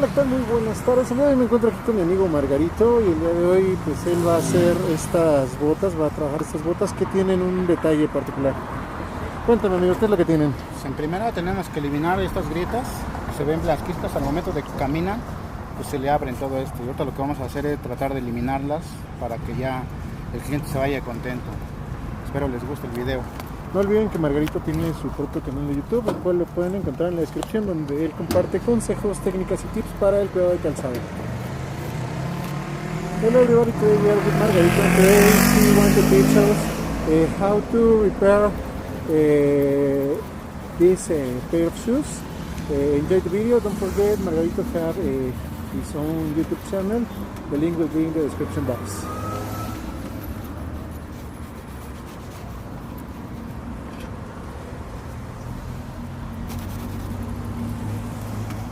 Hola, ¿qué tal? Muy buenas tardes. El día de hoy me encuentro aquí con mi amigo Margarito y el día de hoy pues él va a hacer estas botas, va a trabajar estas botas que tienen un detalle particular. Cuéntame, amigo, ¿qué es lo que tienen? Pues en primera tenemos que eliminar estas grietas que se ven blanquistas al momento de que caminan, pues se le abren todo esto. Y ahorita lo que vamos a hacer es tratar de eliminarlas para que ya el cliente se vaya contento. Espero les guste el video. No olviden que Margarito tiene su propio canal de YouTube, el cual lo pueden encontrar en la descripción, donde él comparte consejos, técnicas y tips para el cuidado de calzado. Hello everybody, today we are with Margarito. Today he want to teach us how to repair this pair of shoes. Enjoy the video. Don't forget, Margarito have his own YouTube channel. The link will be in the description box.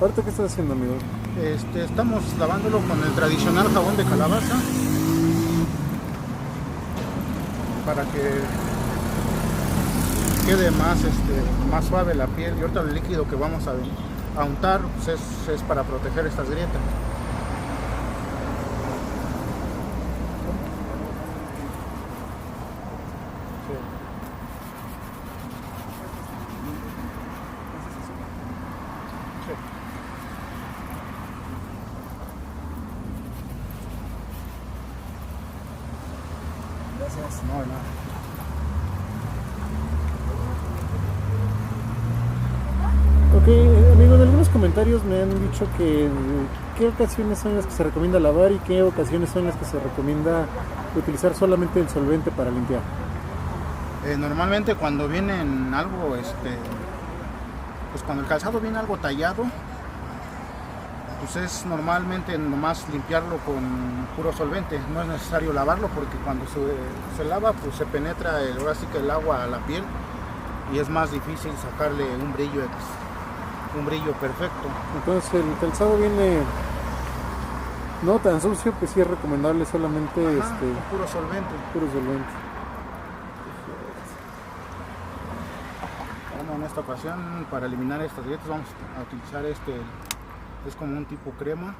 ¿Ahorita qué estás haciendo, amigo? Estamos lavándolo con el tradicional jabón de calabaza para que quede más suave la piel. Y ahorita el líquido que vamos a untar pues es para proteger estas grietas. Gracias. No, no. Ok, amigo, en algunos comentarios me han dicho que qué ocasiones son las que se recomienda lavar y qué ocasiones son las que se recomienda utilizar solamente el solvente para limpiar. Normalmente cuando vienen algo, pues cuando el calzado viene algo tallado, pues es normalmente nomás limpiarlo con puro solvente. No es necesario lavarlo porque cuando se lava pues se penetra ahora sí que el agua a la piel y es más difícil sacarle un brillo perfecto. Entonces el calzado viene no tan sucio, pues sí es recomendable solamente Con puro solvente. puro solvente. Bueno, en esta ocasión para eliminar estas grietas vamos a utilizar es como un tipo crema.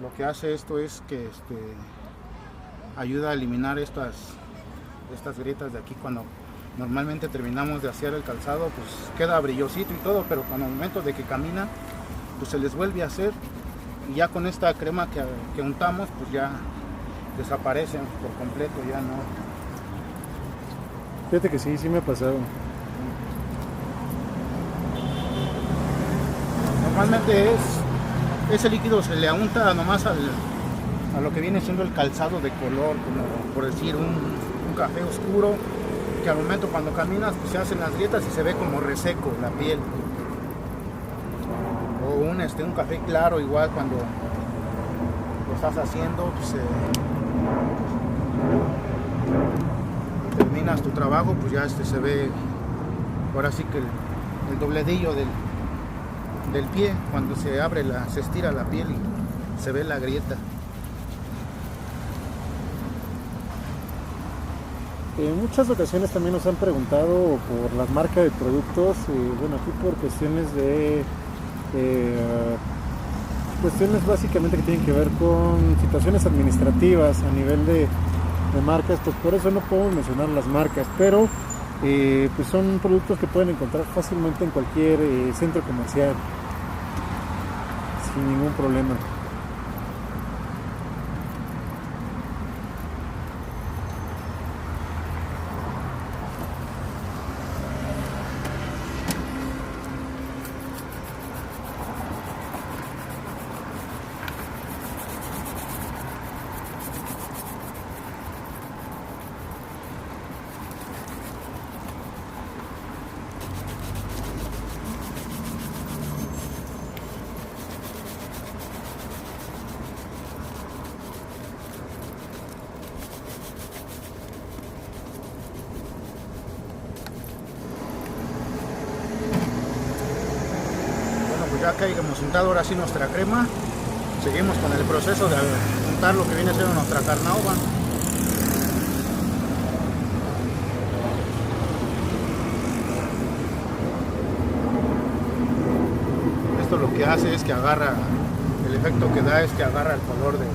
Lo que hace esto es que ayuda a eliminar estas grietas de aquí. Cuando normalmente terminamos de hacer el calzado pues queda brillosito y todo, pero cuando al momento de que caminan pues se les vuelve a hacer, y ya con esta crema que untamos pues ya desaparecen por completo, ya no. Fíjate que sí me ha pasado. Normalmente ese líquido se le unta nomás a lo que viene siendo el calzado de color, como por decir un café oscuro, que al momento cuando caminas pues se hacen las grietas y se ve como reseco la piel. O un café claro igual cuando lo estás haciendo, pues, terminas tu trabajo, pues ya se ve ahora sí que el dobledillo del pie, cuando se estira la piel y se ve la grieta. En muchas ocasiones también nos han preguntado por las marcas de productos, bueno, aquí por cuestiones de cuestiones básicamente que tienen que ver con situaciones administrativas a nivel de marcas, pues por eso no podemos mencionar las marcas, pero pues son productos que pueden encontrar fácilmente en cualquier centro comercial sin ningún problema. Ya que hayamos untado ahora sí nuestra crema, seguimos con el proceso de untar lo que viene siendo nuestra carnauba. esto lo que hace es que agarra, el efecto que da es que agarra el color del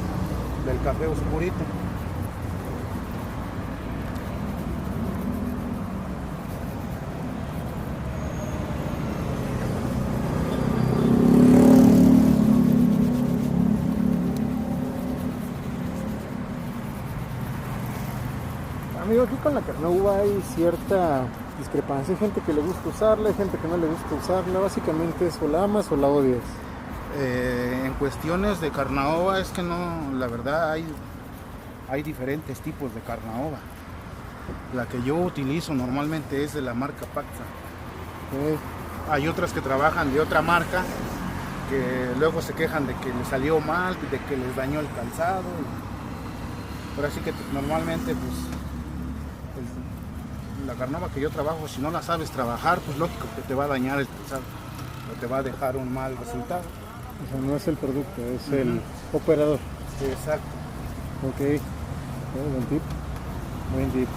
café oscurito. Amigo, aquí con la carne uva hay cierta discrepancia. Hay gente que le gusta usarla, hay gente que no le gusta usarla. Básicamente es o la amas o la odias. En cuestiones de carnaoba es que no, la verdad hay diferentes tipos de carnaoba. La que yo utilizo normalmente es de la marca Paxa. Hay otras que trabajan de otra marca que luego se quejan de que les salió mal, de que les dañó el calzado. Pero así que normalmente pues la carnaoba que yo trabajo, si no la sabes trabajar, pues lógico que te va a dañar el calzado o te va a dejar un mal resultado. O sea, no es el producto, es el operador. Sí, exacto. Ok, buen tip. Buen tip.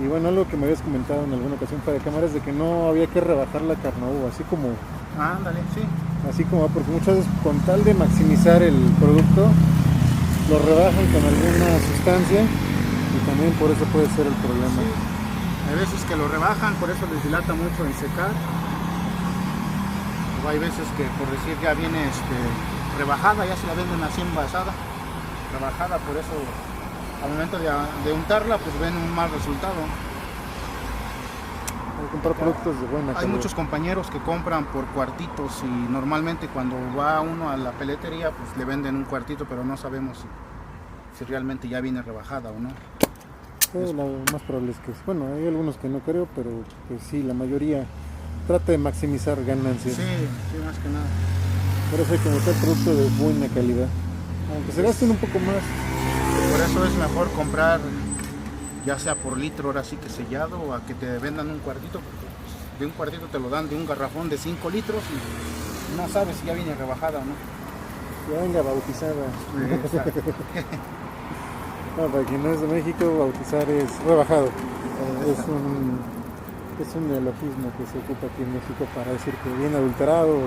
Y bueno, algo que me habías comentado en alguna ocasión para cámara es de que no había que rebajar la carnaúba, así como... Ándale, sí. Así como, porque muchas veces con tal de maximizar el producto, lo rebajan con alguna sustancia y también por eso puede ser el problema. Sí. Hay veces que lo rebajan, por eso les dilata mucho en secar. O hay veces que, por decir, ya viene rebajada, ya se la venden así envasada, rebajada, por eso al momento de untarla pues ven un mal resultado. Hay que comprar productos de buena calidad. Hay muchos compañeros que compran por cuartitos y normalmente cuando va uno a la peletería pues le venden un cuartito, pero no sabemos si realmente ya viene rebajada o no. Sí, lo más probable es que, bueno, hay algunos que no creo, pero pues sí, la mayoría trata de maximizar ganancias. Sí, más que nada. Por eso hay que buscar producto de buena calidad, aunque se gasten un poco más. Por eso es mejor comprar ya sea por litro, ahora sí que sellado, o a que te vendan un cuartito, porque pues, de un cuartito te lo dan de un garrafón de 5 litros y no sabes si ya viene rebajada o no. Ya venga bautizada. No, para quien no es de México, bautizar es rebajado. Es un neologismo que se ocupa aquí en México para decir que viene adulterado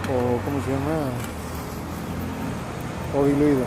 o ¿cómo se llama? O diluido.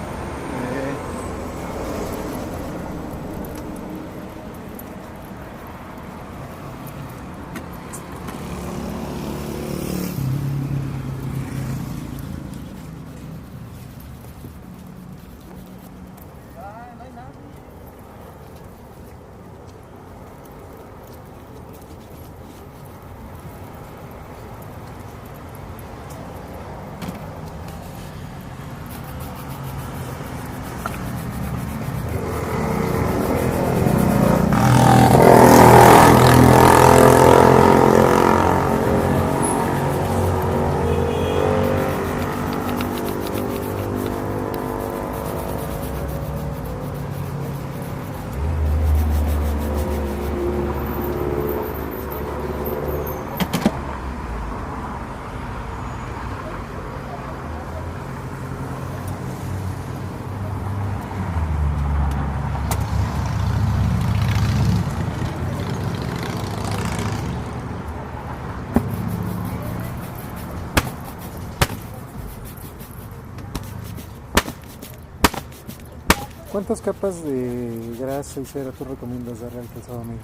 ¿Cuántas capas de grasa y cera tú recomiendas darle al calzado, amigo?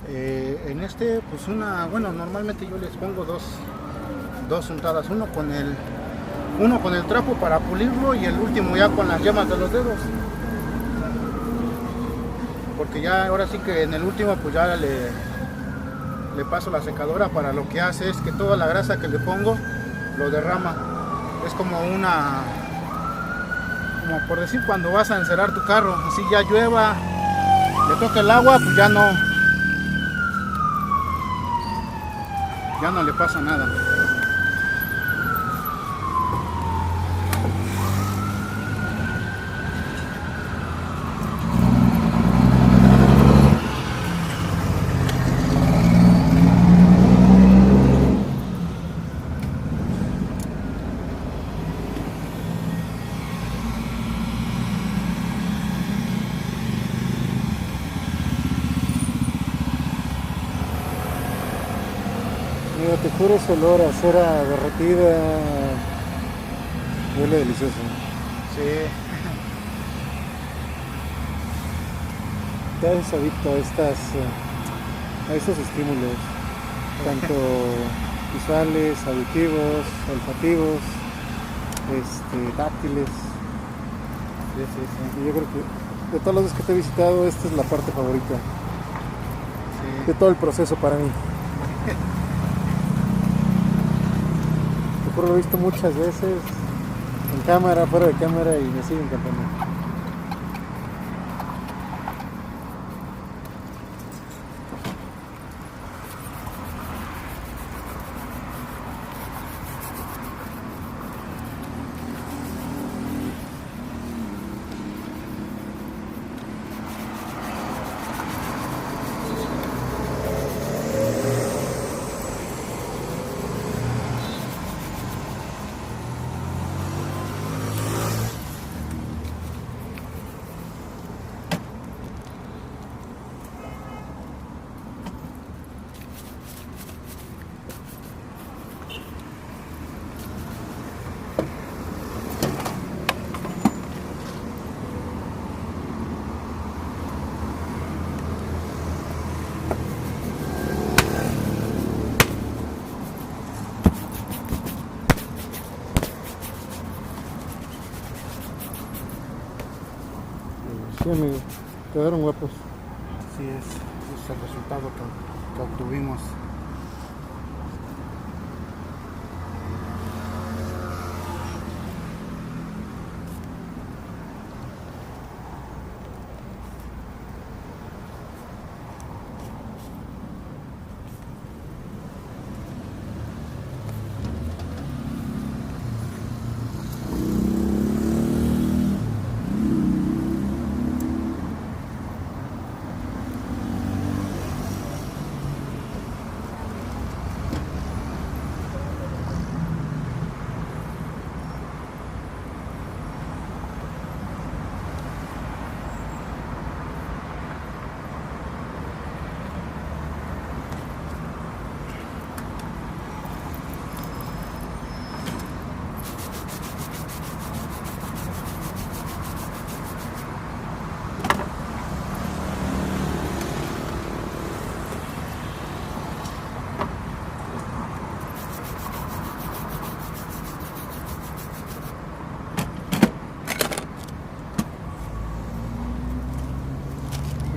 En pues bueno, normalmente yo les pongo dos untadas, uno con el trapo para pulirlo y el último ya con las yemas de los dedos. Porque ya ahora sí que en el último pues ya le paso la secadora, para lo que hace es que toda la grasa que le pongo lo derrama. Es como por decir cuando vas a encerar tu carro, así ya llueva, le toca el agua, pues ya no le pasa nada. Mira, te juro, ese olor a cera derretida huele delicioso. Sí. Te haces adicto a estos estímulos, tanto visuales, auditivos, olfativos, táctiles. Sí. Y yo creo que de todos los que te he visitado, esta es la parte favorita de todo el proceso para mí. Lo he visto muchas veces en cámara, fuera de cámara, y me sigue encantando. Sí, amigo, quedaron guapos. Sí, es el resultado que obtuvimos.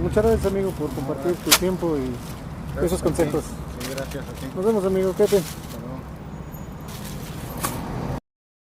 Muchas gracias, amigo, por compartir tu tiempo y esos consejos. Sí, gracias a ti. Nos vemos, amigo, quédate.